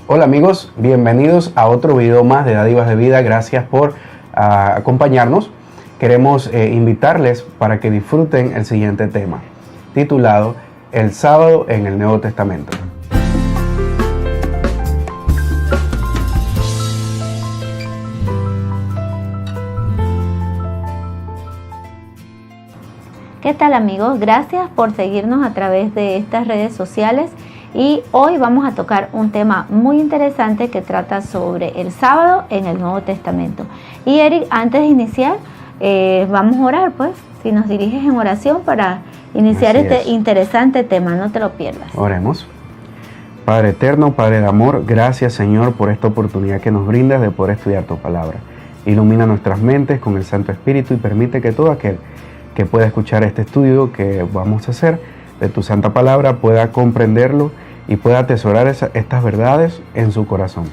Hola amigos, bienvenidos a otro video más de Dádivas de Vida. Gracias por acompañarnos. Queremos invitarles para que disfruten el siguiente tema, titulado El sábado en el Nuevo Testamento. ¿Qué tal amigos? Gracias por seguirnos a través de estas redes sociales y hoy vamos a tocar un tema muy interesante que trata sobre el sábado en el Nuevo Testamento. Y Eric, antes de iniciar, vamos a orar pues, si nos diriges en oración para iniciar este interesante tema, no te lo pierdas. Oremos. Padre eterno, Padre de amor, gracias Señor por esta oportunidad que nos brindas de poder estudiar tu palabra. Ilumina nuestras mentes con el Santo Espíritu y permite que todo aquel que pueda escuchar este estudio que vamos a hacer de tu santa palabra pueda comprenderlo y pueda atesorar estas verdades en su corazón.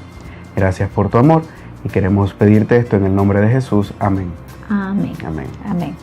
Gracias por tu amor y queremos pedirte esto en el nombre de Jesús. Amén. Amén. Amén. Amén.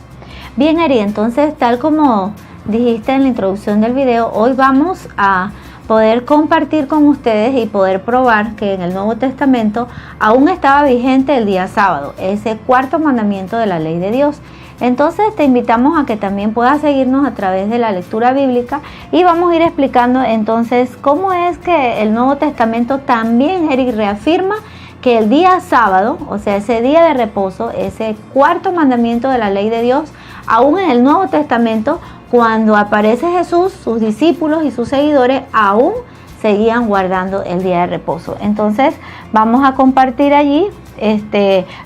Bien, Eri, entonces tal como dijiste en la introducción del video, hoy vamos a poder compartir con ustedes y poder probar que en el Nuevo Testamento aún estaba vigente el día sábado, ese cuarto mandamiento de la ley de Dios. Entonces te invitamos a que también puedas seguirnos a través de la lectura bíblica y vamos a ir explicando entonces cómo es que el Nuevo Testamento también, Eric, reafirma que el día sábado, o sea, ese día de reposo, ese cuarto mandamiento de la ley de Dios, aún en el Nuevo Testamento, cuando aparece Jesús, sus discípulos y sus seguidores aún seguían guardando el día de reposo. Entonces vamos a compartir allí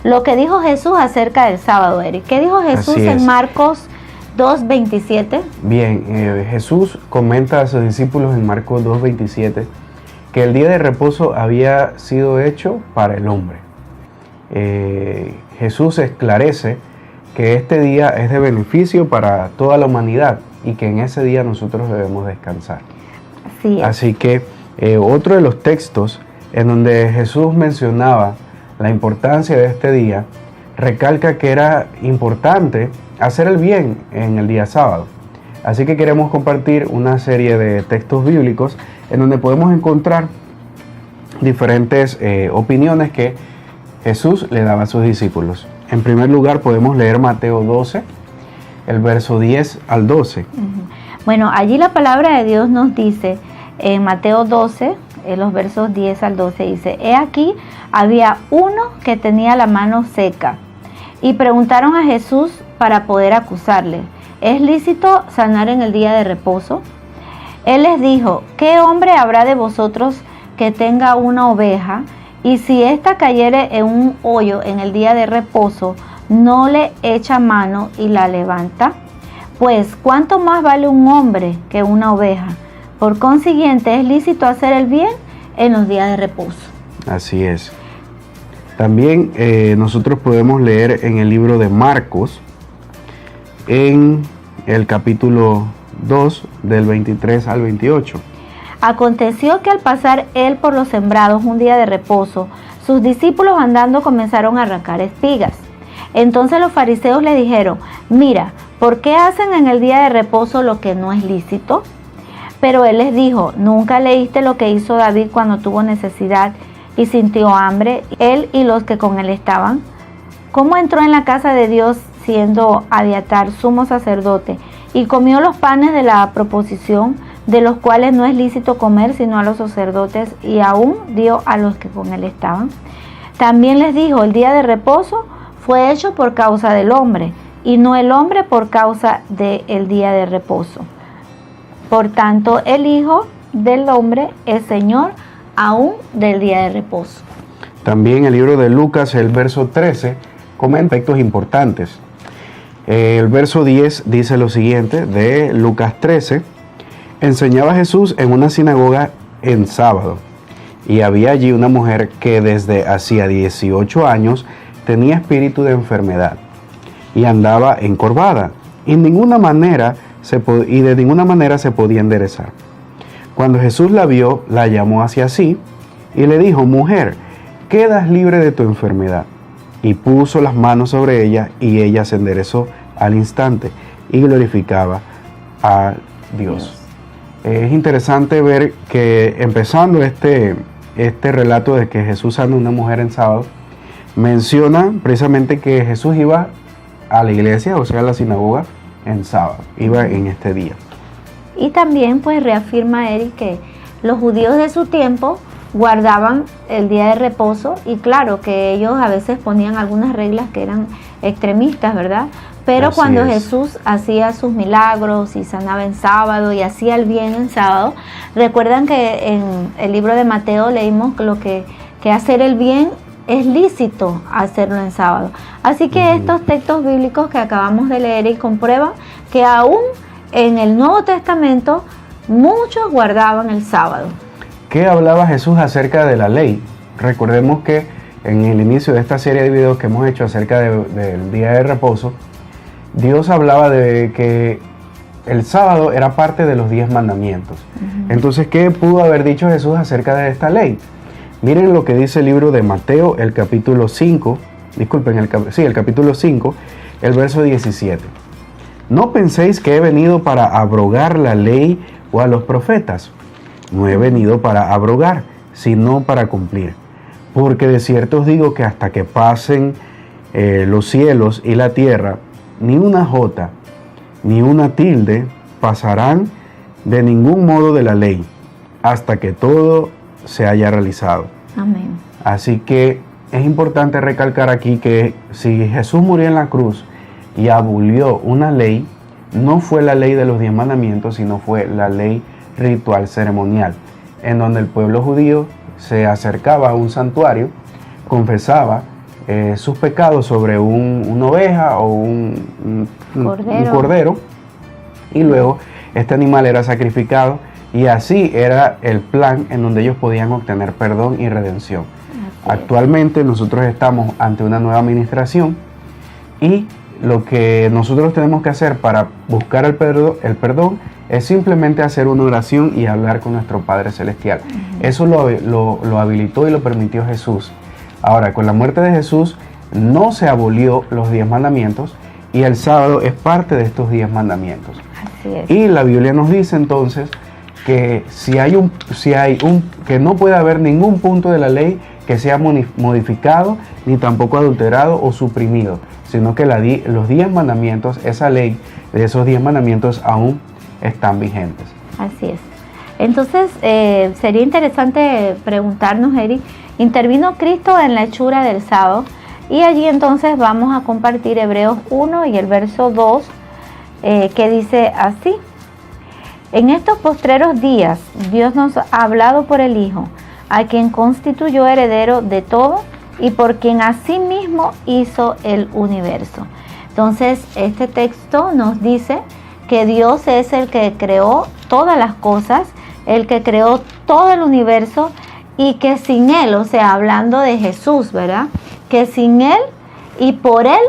lo que dijo Jesús acerca del sábado, Eric. ¿Qué dijo Jesús en Marcos 2:27? Bien, Jesús comenta a sus discípulos en Marcos 2:27 que el día de reposo había sido hecho para el hombre. Jesús esclarece que este día es de beneficio para toda la humanidad y que en ese día nosotros debemos descansar. Así que otro de los textos en donde Jesús mencionaba la importancia de este día, recalca que era importante hacer el bien en el día sábado. Así que queremos compartir una serie de textos bíblicos en donde podemos encontrar diferentes opiniones que Jesús le daba a sus discípulos. En primer lugar podemos leer Mateo 12, el verso 10 al 12. Bueno, allí la palabra de Dios nos dice, en Mateo 12, en los versos 10 al 12, dice: He aquí, había uno que tenía la mano seca, y preguntaron a Jesús para poder acusarle: ¿Es lícito sanar en el día de reposo? Él les dijo: ¿Qué hombre habrá de vosotros que tenga una oveja, y si ésta cayere en un hoyo en el día de reposo, no le echa mano y la levanta? Pues, ¿cuánto más vale un hombre que una oveja? Por consiguiente, es lícito hacer el bien en los días de reposo. Así es. También nosotros podemos leer en el libro de Marcos, en el capítulo 2, del 23 al 28. Aconteció que al pasar él por los sembrados un día de reposo, sus discípulos andando comenzaron a arrancar espigas. Entonces los fariseos le dijeron: Mira, ¿por qué hacen en el día de reposo lo que no es lícito? Pero él les dijo: ¿Nunca leíste lo que hizo David cuando tuvo necesidad y sintió hambre, él y los que con él estaban? ¿Cómo entró en la casa de Dios siendo Abiatar sumo sacerdote y comió los panes de la proposición, de los cuales no es lícito comer sino a los sacerdotes, y aún dio a los que con él estaban? También les dijo: el día de reposo fue hecho por causa del hombre, y no el hombre por causa del día de reposo. Por tanto, el Hijo del Hombre es Señor aún del día de reposo. También el libro de Lucas, el verso 13, comenta aspectos importantes. El verso 10 dice lo siguiente, de Lucas 13: Enseñaba Jesús en una sinagoga en sábado, y había allí una mujer que desde hacía 18 años tenía espíritu de enfermedad, y andaba encorvada, y de ninguna manera se podía enderezar. Cuando Jesús la vio, la llamó hacia sí y le dijo: Mujer, quedas libre de tu enfermedad. Y puso las manos sobre ella, y ella se enderezó al instante y glorificaba a Dios. Es interesante ver que empezando este este relato de que Jesús sana a una mujer en sábado, menciona precisamente que Jesús iba a la iglesia, o sea, a la sinagoga, en sábado, iba en este día. Y también pues reafirma Eric que los judíos de su tiempo guardaban el día de reposo, y claro que ellos a veces ponían algunas reglas que eran extremistas, ¿verdad? Pero Así cuando es. Jesús hacía sus milagros y sanaba en sábado y hacía el bien en sábado, recuerdan que en el libro de Mateo leímos que hacer el bien es lícito hacerlo en sábado. Así que estos textos bíblicos que acabamos de leer y comprueban que aún en el Nuevo Testamento muchos guardaban el sábado. ¿Qué hablaba Jesús acerca de la ley? Recordemos que en el inicio de esta serie de videos que hemos hecho acerca del día de reposo, Dios hablaba de que el sábado era parte de los 10 mandamientos. Entonces, ¿qué pudo haber dicho Jesús acerca de esta ley? Miren lo que dice el libro de Mateo, el capítulo 5, el capítulo 5, el verso 17. No penséis que he venido para abrogar la ley o a los profetas. No he venido para abrogar, sino para cumplir. Porque de cierto os digo que hasta que pasen los cielos y la tierra, ni una jota, ni una tilde pasarán de ningún modo de la ley, hasta que todo se haya realizado. Amén. Así que es importante recalcar aquí que si Jesús murió en la cruz y abolió una ley, no fue la ley de los 10 mandamientos, sino fue la ley ritual ceremonial, en donde el pueblo judío se acercaba a un santuario, confesaba sus pecados sobre una oveja o un cordero, y luego este animal era sacrificado, y así era el plan en donde ellos podían obtener perdón y redención. Actualmente nosotros estamos ante una nueva administración, y lo que nosotros tenemos que hacer para buscar el perdón es simplemente hacer una oración y hablar con nuestro Padre Celestial. Eso lo habilitó y lo permitió Jesús. Ahora, con la muerte de Jesús no se abolió los 10 mandamientos, y el sábado es parte de estos 10 mandamientos. Así es. Y la Biblia nos dice entonces que que no puede haber ningún punto de la ley que sea modificado, ni tampoco adulterado o suprimido, sino que los 10 mandamientos, esa ley de esos 10 mandamientos aún están vigentes. Así es. Entonces, sería interesante preguntarnos, Eric, ¿intervino Cristo en la hechura del sábado? Y allí entonces vamos a compartir Hebreos 1 y el verso 2, que dice así: en estos postreros días Dios nos ha hablado por el Hijo, a quien constituyó heredero de todo y por quien asimismo hizo el universo. Entonces, este texto nos dice que Dios es el que creó todas las cosas, el que creó todo el universo, y que sin Él, o sea, hablando de Jesús, ¿verdad? Que sin Él y por Él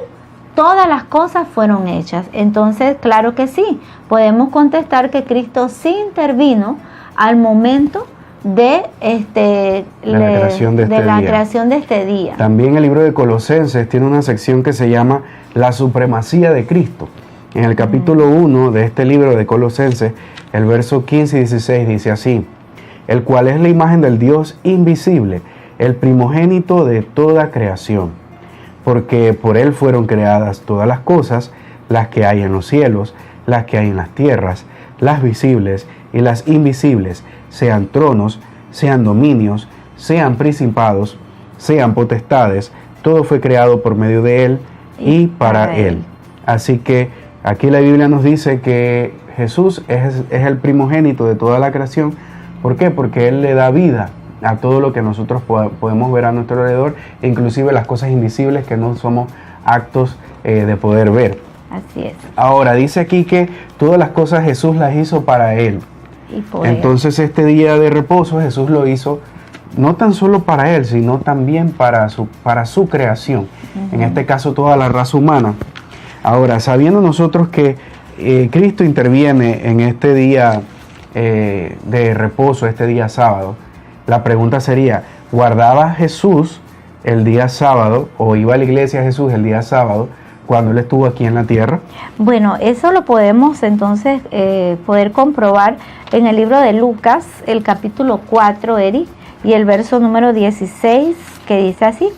todas las cosas fueron hechas. Entonces, claro que sí, podemos contestar que Cristo sí intervino al momento de la creación de este día. También el libro de Colosenses tiene una sección que se llama La supremacía de Cristo. En el capítulo 1 de este libro de Colosenses, el verso 15 y 16 dice así: el cual es la imagen del Dios invisible, el primogénito de toda creación, porque por Él fueron creadas todas las cosas, las que hay en los cielos, las que hay en las tierras, las visibles y las invisibles, sean tronos, sean dominios, sean principados, sean potestades, todo fue creado por medio de Él y para Él. Así que aquí la Biblia nos dice que Jesús es el primogénito de toda la creación. ¿Por qué? Porque Él le da vida a todo lo que nosotros podemos ver a nuestro alrededor, inclusive las cosas invisibles que no somos actos de poder ver. Así es. Ahora, dice aquí que todas las cosas Jesús las hizo para Él. Entonces, este día de reposo Jesús lo hizo no tan solo para Él, sino también para su creación. En este caso, toda la raza humana. Ahora, sabiendo nosotros que Cristo interviene en este día de reposo, este día sábado, la pregunta sería: ¿guardaba Jesús el día sábado o iba a la iglesia Jesús el día sábado cuando Él estuvo aquí en la tierra? Bueno, eso lo podemos entonces poder comprobar en el libro de Lucas, el capítulo 4, Eric, y el verso número 16, que dice así: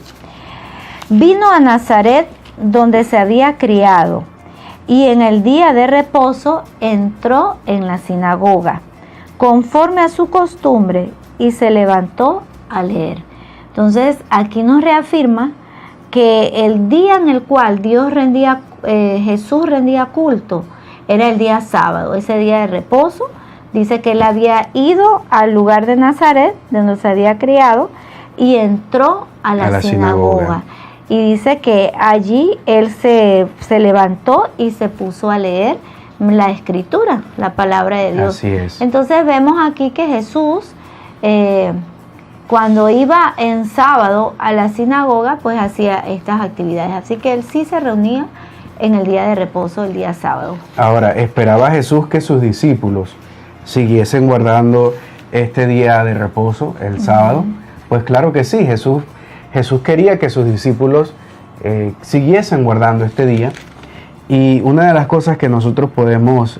vino a Nazaret, donde se había criado, y en el día de reposo entró en la sinagoga, conforme a su costumbre, y se levantó a leer. Entonces, aquí nos reafirma que el día en el cual Jesús rendía culto era el día sábado, ese día de reposo. Dice que él había ido al lugar de Nazaret, donde se había criado, y entró a la sinagoga. Y dice que allí él se levantó y se puso a leer la escritura, la palabra de Dios. Así es. Entonces vemos aquí que Jesús, cuando iba en sábado a la sinagoga, pues hacía estas actividades. Así que él sí se reunía en el día de reposo, el día sábado. Ahora, ¿esperaba Jesús que sus discípulos siguiesen guardando este día de reposo, el sábado? Pues claro que sí, Jesús quería que sus discípulos siguiesen guardando este día. Y una de las cosas que nosotros podemos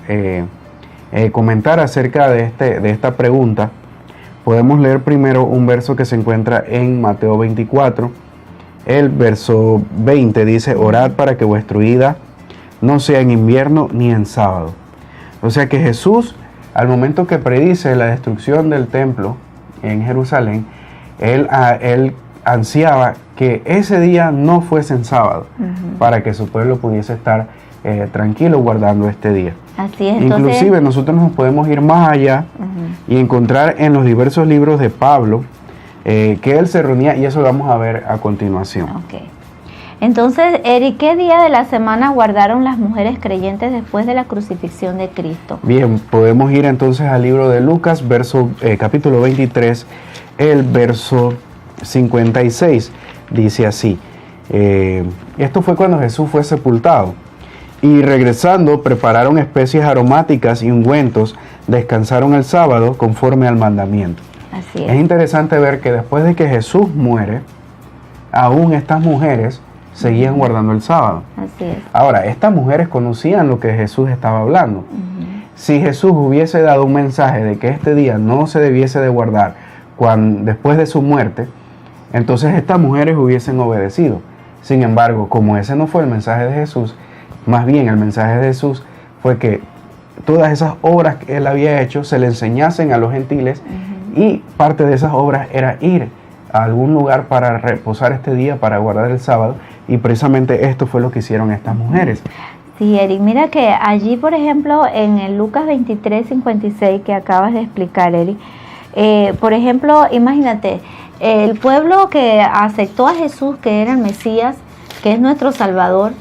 comentar acerca de esta pregunta, podemos leer primero un verso que se encuentra en Mateo 24. El verso 20 dice: orad para que vuestra ida no sea en invierno ni en sábado. O sea que Jesús, al momento que predice la destrucción del templo en Jerusalén, él ansiaba que ese día no fuese en sábado, para que su pueblo pudiese estar tranquilo guardando este día. Así es. Inclusive nosotros nos podemos ir más allá y encontrar en los diversos libros de Pablo que él se reunía, y eso lo vamos a ver a continuación. Okay. Entonces, Eric, ¿qué día de la semana guardaron las mujeres creyentes después de la crucifixión de Cristo? Bien, podemos ir entonces al libro de Lucas, capítulo 23, el verso 56. Dice así: esto fue cuando Jesús fue sepultado. Y regresando, prepararon especies aromáticas y ungüentos, descansaron el sábado conforme al mandamiento. Así es interesante ver que después de que Jesús muere, aún estas mujeres seguían guardando el sábado. Así es. Ahora, estas mujeres conocían lo que Jesús estaba hablando. Si Jesús hubiese dado un mensaje de que este día no se debiese de guardar después de su muerte, entonces estas mujeres hubiesen obedecido. Sin embargo, como ese no fue el mensaje de Jesús, más bien el mensaje de Jesús fue que todas esas obras que él había hecho se le enseñasen a los gentiles, y parte de esas obras era ir a algún lugar para reposar este día, para guardar el sábado, y precisamente esto fue lo que hicieron estas mujeres. Sí, Eric, mira que allí, por ejemplo, en el Lucas 23, 56 que acabas de explicar, Eric, por ejemplo, imagínate, el pueblo que aceptó a Jesús, que era el Mesías, que es nuestro Salvador,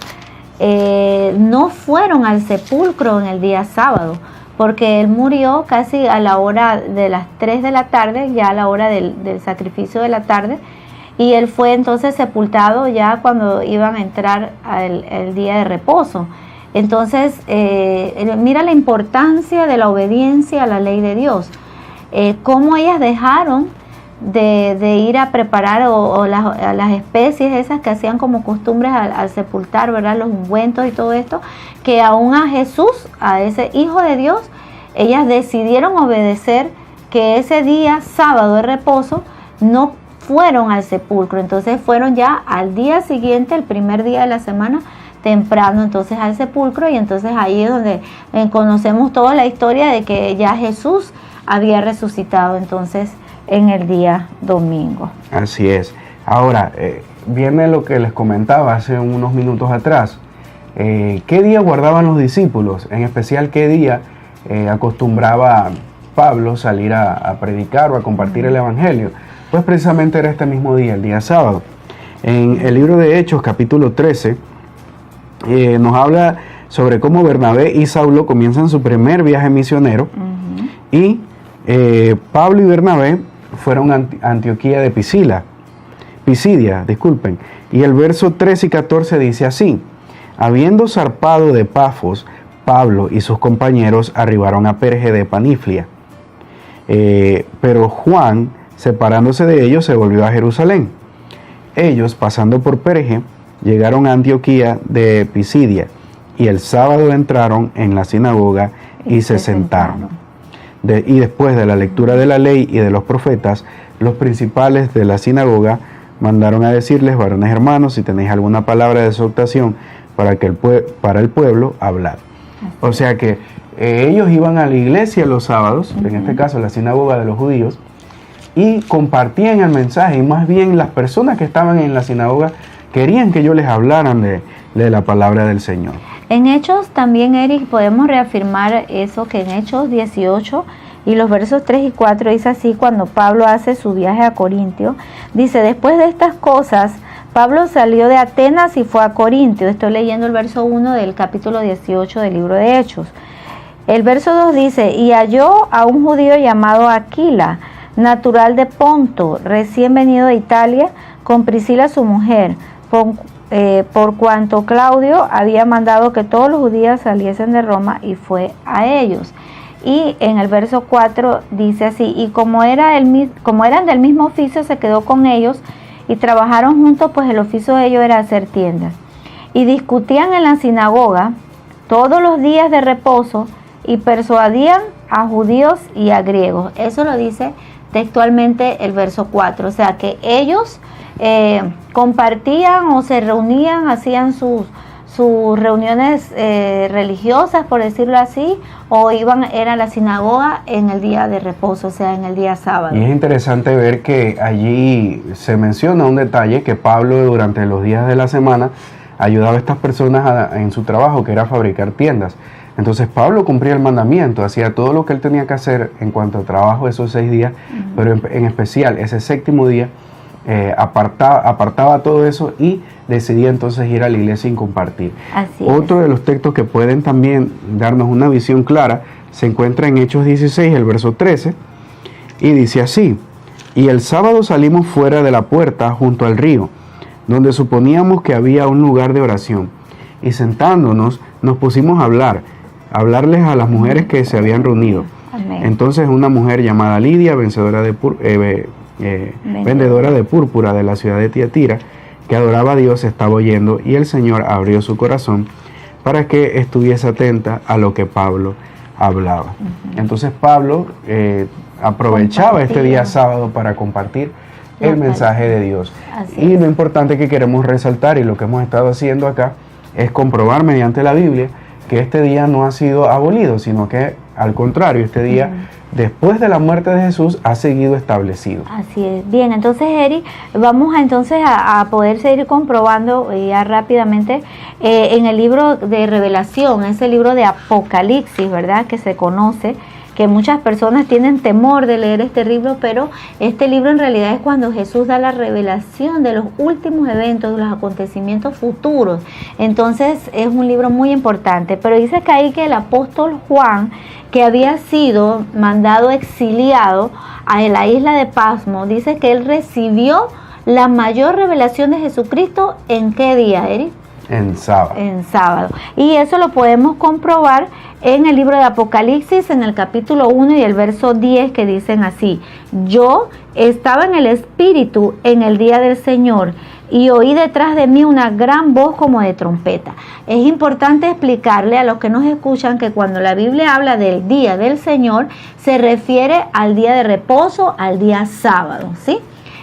no fueron al sepulcro en el día sábado, porque él murió casi a la hora de las 3 de la tarde, ya a la hora del sacrificio de la tarde, y él fue entonces sepultado ya cuando iban a entrar el día de reposo. Entonces, mira la importancia de la obediencia a la ley de Dios, cómo ellas dejaron de ir a preparar las especies esas que hacían como costumbres al sepultar, ¿verdad? Los ungüentos y todo esto, que aún a Jesús, a ese Hijo de Dios, ellas decidieron obedecer, que ese día sábado de reposo no fueron al sepulcro. Entonces fueron ya al día siguiente, el primer día de la semana, temprano entonces al sepulcro, y entonces ahí es donde conocemos toda la historia de que ya Jesús había resucitado entonces en el día domingo. Así es. Ahora, viene lo que les comentaba hace unos minutos atrás. ¿Qué día guardaban los discípulos? En especial, ¿qué día acostumbraba Pablo salir a predicar o a compartir el Evangelio? Pues precisamente era este mismo día, el día sábado. En el libro de Hechos, capítulo 13, nos habla sobre cómo Bernabé y Saulo comienzan su primer viaje misionero. Y Pablo y Bernabé fueron a Antioquía de Pisidia, y el verso 13 y 14 dice así: habiendo zarpado de Pafos, Pablo y sus compañeros arribaron a Perge de Paniflia, pero Juan, separándose de ellos, se volvió a Jerusalén. Ellos, pasando por Perge, llegaron a Antioquía de Pisidia, y el sábado entraron en la sinagoga y se sentaron. Y después de la lectura de la ley y de los profetas, los principales de la sinagoga mandaron a decirles: varones hermanos, si tenéis alguna palabra de exhortación para el pueblo, hablad. O sea que ellos iban a la iglesia los sábados, en este caso la sinagoga de los judíos, y compartían el mensaje, y más bien las personas que estaban en la sinagoga querían que ellos les hablaran de la palabra del Señor. En Hechos también, Eric, podemos reafirmar eso, que en Hechos 18 y los versos 3 y 4 dice así: cuando Pablo hace su viaje a Corintio, dice: después de estas cosas, Pablo salió de Atenas y fue a Corintio. Estoy leyendo el verso 1 del capítulo 18 del libro de Hechos. El verso 2 dice: y halló a un judío llamado Aquila, natural de Ponto, recién venido de Italia, con Priscila su mujer, por cuanto Claudio había mandado que todos los judíos saliesen de Roma, y fue a ellos. Y en el verso 4 dice así: y como eran del mismo oficio, se quedó con ellos y trabajaron juntos, pues el oficio de ellos era hacer tiendas. Y discutían en la sinagoga todos los días de reposo y persuadían a judíos y a griegos. Eso lo dice textualmente el verso 4. O sea que ellos compartían o se reunían, hacían sus reuniones religiosas, por decirlo así, o eran a la sinagoga en el día de reposo, o sea, en el día sábado. Y es interesante ver que allí se menciona un detalle, que Pablo durante los días de la semana ayudaba a estas personas en su trabajo, que era fabricar tiendas. Entonces Pablo cumplía el mandamiento, hacía todo lo que él tenía que hacer en cuanto a trabajo esos 6 días, pero en especial ese séptimo día apartaba todo eso y decidía entonces ir a la iglesia y compartir. Otro de los textos que pueden también darnos una visión clara se encuentra en Hechos 16, el verso 13, y dice así: y el sábado salimos fuera de la puerta junto al río, donde suponíamos que había un lugar de oración, y sentándonos nos pusimos a hablarles a las mujeres que se habían reunido. Amén. Entonces una mujer llamada Lidia, vendedora de púrpura de la ciudad de Tiatira, que adoraba a Dios, estaba oyendo, y el Señor abrió su corazón para que estuviese atenta a lo que Pablo hablaba. Entonces Pablo aprovechaba este día sábado para compartir el mensaje de Dios. Y lo importante que queremos resaltar, y lo que hemos estado haciendo acá, es comprobar mediante la Biblia que este día no ha sido abolido, sino que al contrario, este día, después de la muerte de Jesús, ha seguido establecido. Así es. Bien, entonces, Eri, vamos a poder seguir comprobando ya rápidamente en el libro de Revelación, ese libro de Apocalipsis, ¿verdad?, que se conoce, que muchas personas tienen temor de leer este libro, pero este libro en realidad es cuando Jesús da la revelación de los últimos eventos, de los acontecimientos futuros. Entonces es un libro muy importante, pero dice que ahí que el apóstol Juan, que había sido mandado exiliado a la isla de Pasmo, dice que él recibió la mayor revelación de Jesucristo. ¿En qué día, Eric? En sábado. En sábado. Y eso lo podemos comprobar en el libro de Apocalipsis, en el capítulo 1 y el verso 10, que dicen así: yo estaba en el Espíritu en el día del Señor, y oí detrás de mí una gran voz como de trompeta. Es importante explicarle a los que nos escuchan que cuando la Biblia habla del día del Señor, se refiere al día de reposo, al día sábado, ¿sí?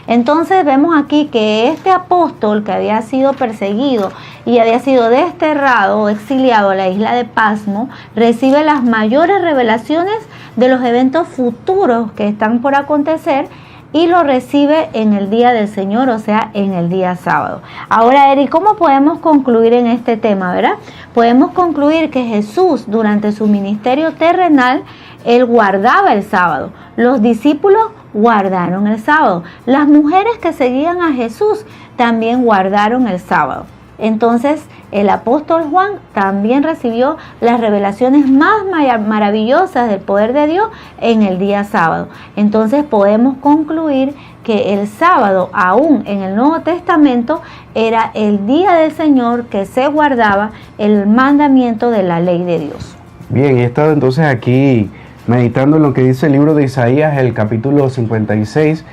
Entonces vemos aquí que este apóstol, que había sido perseguido y había sido desterrado o exiliado a la isla de Pasmo, recibe las mayores revelaciones de los eventos futuros que están por acontecer, y lo recibe en el día del Señor, o sea, en el día sábado. Ahora, Eri, ¿cómo podemos concluir en este tema, verdad? Podemos concluir que Jesús, durante su ministerio terrenal, él guardaba el sábado. Los discípulos guardaron el sábado. Las mujeres que seguían a Jesús también guardaron el sábado. Entonces, el apóstol Juan también recibió las revelaciones más maravillosas del poder de Dios en el día sábado. Entonces, podemos concluir que el sábado, aún en el Nuevo Testamento, era el día del Señor, que se guardaba el mandamiento de la ley de Dios. Bien, he estado entonces aquí meditando en lo que dice el libro de Isaías, el capítulo 56,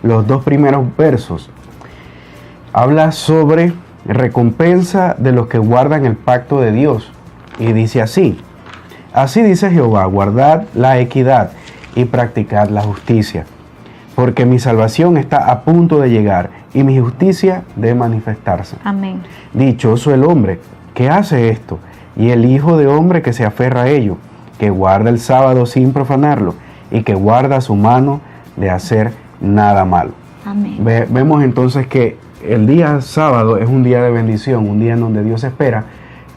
los 2 primeros versos. Habla sobre recompensa de los que guardan el pacto de Dios, y dice así: así dice Jehová, guardad la equidad y practicad la justicia, porque mi salvación está a punto de llegar y mi justicia de manifestarse. Amén. Dichoso el hombre que hace esto, y el hijo de hombre que se aferra a ello, que guarda el sábado sin profanarlo, y que guarda su mano de hacer nada malo. Amén. Vemos entonces que el día sábado es un día de bendición, un día en donde Dios espera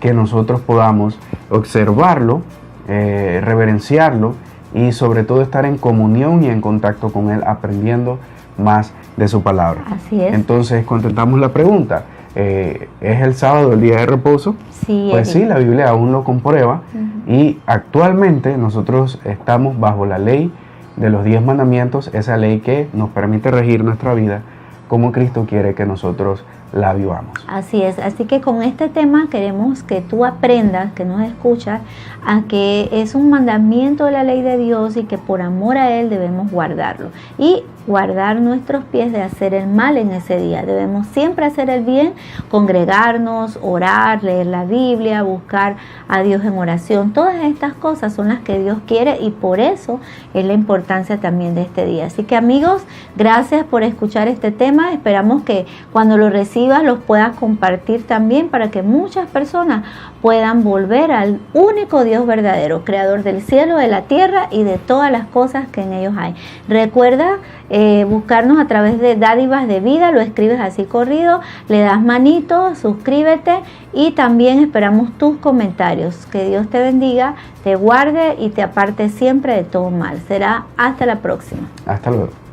que nosotros podamos observarlo, reverenciarlo y sobre todo estar en comunión y en contacto con Él, aprendiendo más de su palabra. Así es. Entonces contestamos la pregunta, ¿es el sábado el día de reposo? Sí, pues sí, la Biblia aún lo comprueba. Y actualmente nosotros estamos bajo la ley de los 10 mandamientos, esa ley que nos permite regir nuestra vida como Cristo quiere que nosotros la vivamos. Así es, así que con este tema queremos que tú aprendas, que nos escuchas, a que es un mandamiento de la ley de Dios y que por amor a Él debemos guardarlo y guardar nuestros pies de hacer el mal en ese día. Debemos siempre hacer el bien, congregarnos, orar, leer la Biblia, buscar a Dios en oración. Todas estas cosas son las que Dios quiere y por eso es la importancia también de este día. Así que amigos, gracias por escuchar este tema. Esperamos que cuando lo recibas los puedas compartir también para que muchas personas puedan volver al único Dios verdadero, creador del cielo, de la tierra y de todas las cosas que en ellos hay. Recuerda buscarnos a través de Dádivas de Vida, lo escribes así corrido, le das manito, suscríbete y también esperamos tus comentarios. Que Dios te bendiga, te guarde y te aparte siempre de todo mal. Será hasta la próxima. Hasta luego.